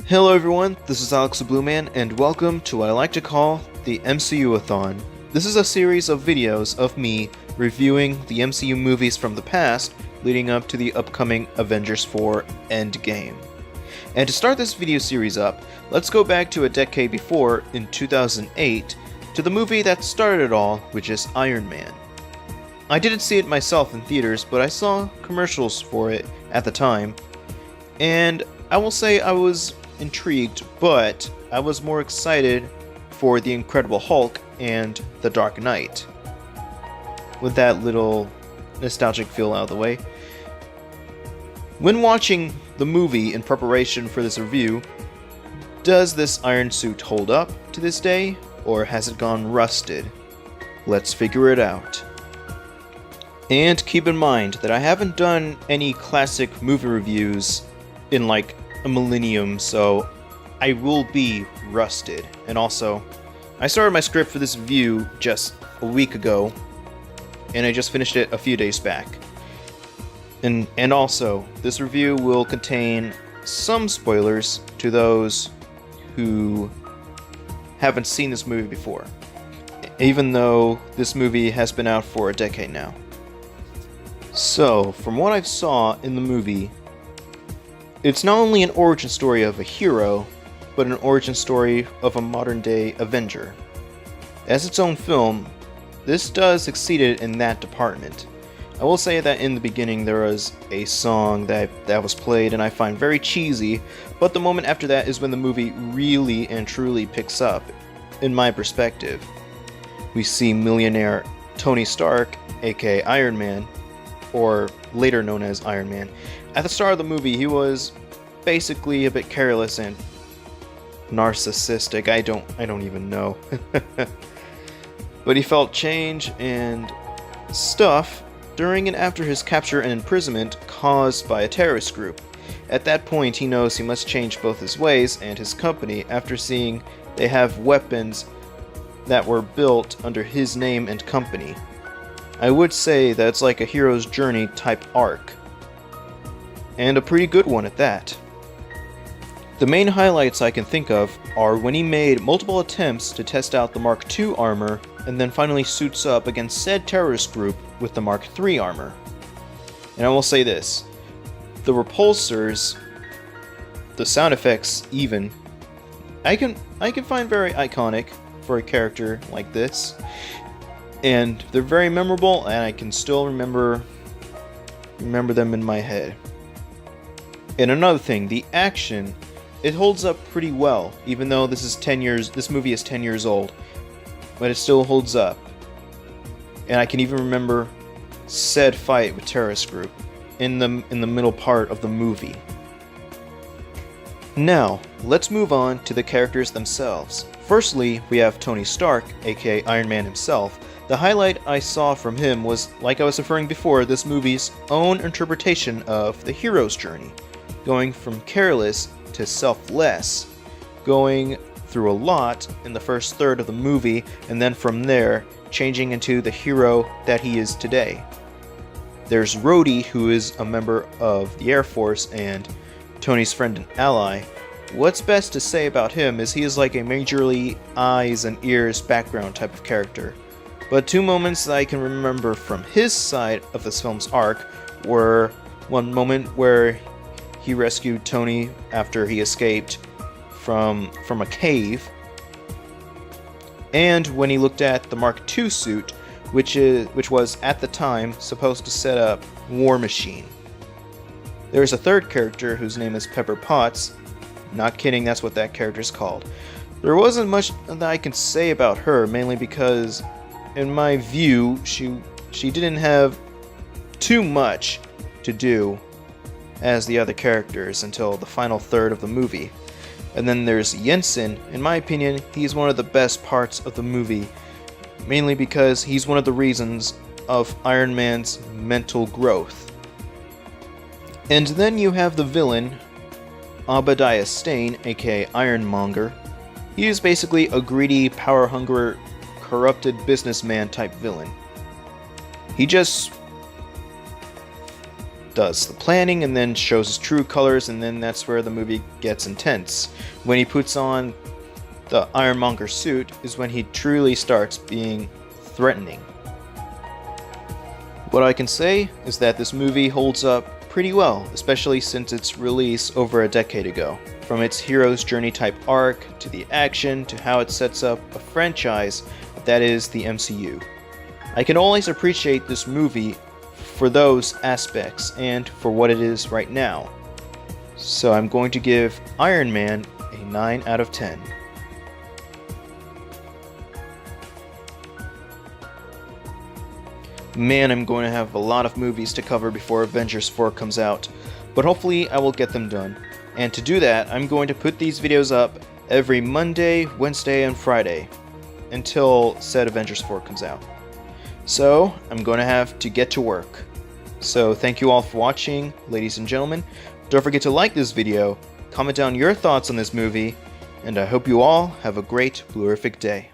Hello everyone, this is Alex the Blue Man, and welcome to what I like to call the MCU-a-thon. This is a series of videos of me reviewing the MCU movies from the past leading up to the upcoming Avengers 4 Endgame. And to start this video series up, let's go back to a decade before, in 2008, to the movie that started it all, which is Iron Man. I didn't see it myself in theaters, but I saw commercials for it at the time, and I will say I was intrigued, but I was more excited for The Incredible Hulk and The Dark Knight. With that little nostalgic feel out of the way, when watching the movie in preparation for this review, does this iron suit hold up to this day, or has it gone rusted? Let's figure it out. And keep in mind that I haven't done any classic movie reviews in like a millennium, so I will be rusted. And also, I started my script for this review just a week ago, and I just finished it a few days back. And also, this review will contain some spoilers to those who haven't seen this movie before, even though this movie has been out for a decade now. So, from what I saw in the movie, it's not only an origin story of a hero, but an origin story of a modern-day Avenger. As its own film, this does succeeded in that department. I will say that in the beginning there was a song that was played and I find very cheesy, but the moment after that is when the movie really and truly picks up, in my perspective. We see millionaire Tony Stark, aka Iron Man, or later known as Iron Man. At the start of the movie, he was basically a bit careless and narcissistic. I don't even know. But he felt change and stuff during and after his capture and imprisonment caused by a terrorist group. At that point, he knows he must change both his ways and his company after seeing they have weapons that were built under his name and company. I would say that it's like a hero's journey type arc, and a pretty good one at that. The main highlights I can think of are when he made multiple attempts to test out the Mark II armor and then finally suits up against said terrorist group with the Mark III armor. And I will say this, the repulsors, the sound effects even, I can find very iconic for a character like this. And they're very memorable, and I can still remember them in my head. And another thing, the action, it holds up pretty well, even though this movie is 10 years old, but it still holds up. And I can even remember said fight with terrorist group in the middle part of the movie. Now, let's move on to the characters themselves. Firstly, we have Tony Stark, aka Iron Man himself. The highlight I saw from him was, like I was referring before, this movie's own interpretation of the hero's journey, going from careless to selfless, going through a lot in the first third of the movie, and then from there, changing into the hero that he is today. There's Rhodey, who is a member of the Air Force and Tony's friend and ally. What's best to say about him is he is like a majorly eyes and ears background type of character. But two moments that I can remember from his side of this film's arc were one moment where he rescued Tony after he escaped from a cave, and when he looked at the Mark II suit, which was at the time supposed to set up War Machine. There's a third character whose name is Pepper Potts. Not kidding, that's what that character is called. There wasn't much that I can say about her, mainly because in my view, she didn't have too much to do as the other characters until the final third of the movie. And then there's Jensen. In my opinion, he's one of the best parts of the movie, mainly because he's one of the reasons of Iron Man's mental growth. And then you have the villain, Obadiah Stane, aka Ironmonger. He is basically a greedy, power-hungry, corrupted businessman type villain. He just does the planning and then shows his true colors, and then that's where the movie gets intense. When he puts on the Ironmonger suit is when he truly starts being threatening. What I can say is that this movie holds up pretty well, especially since its release over a decade ago. From its hero's journey type arc, to the action, to how it sets up a franchise that is the MCU. I can always appreciate this movie for those aspects and for what it is right now. So I'm going to give Iron Man a 9 out of 10. Man, I'm going to have a lot of movies to cover before Avengers 4 comes out, but hopefully I will get them done. And to do that, I'm going to put these videos up every Monday, Wednesday, and Friday until said Avengers 4 comes out. So, I'm going to have to get to work. So, thank you all for watching, ladies and gentlemen. Don't forget to like this video, comment down your thoughts on this movie, and I hope you all have a great Blurific day.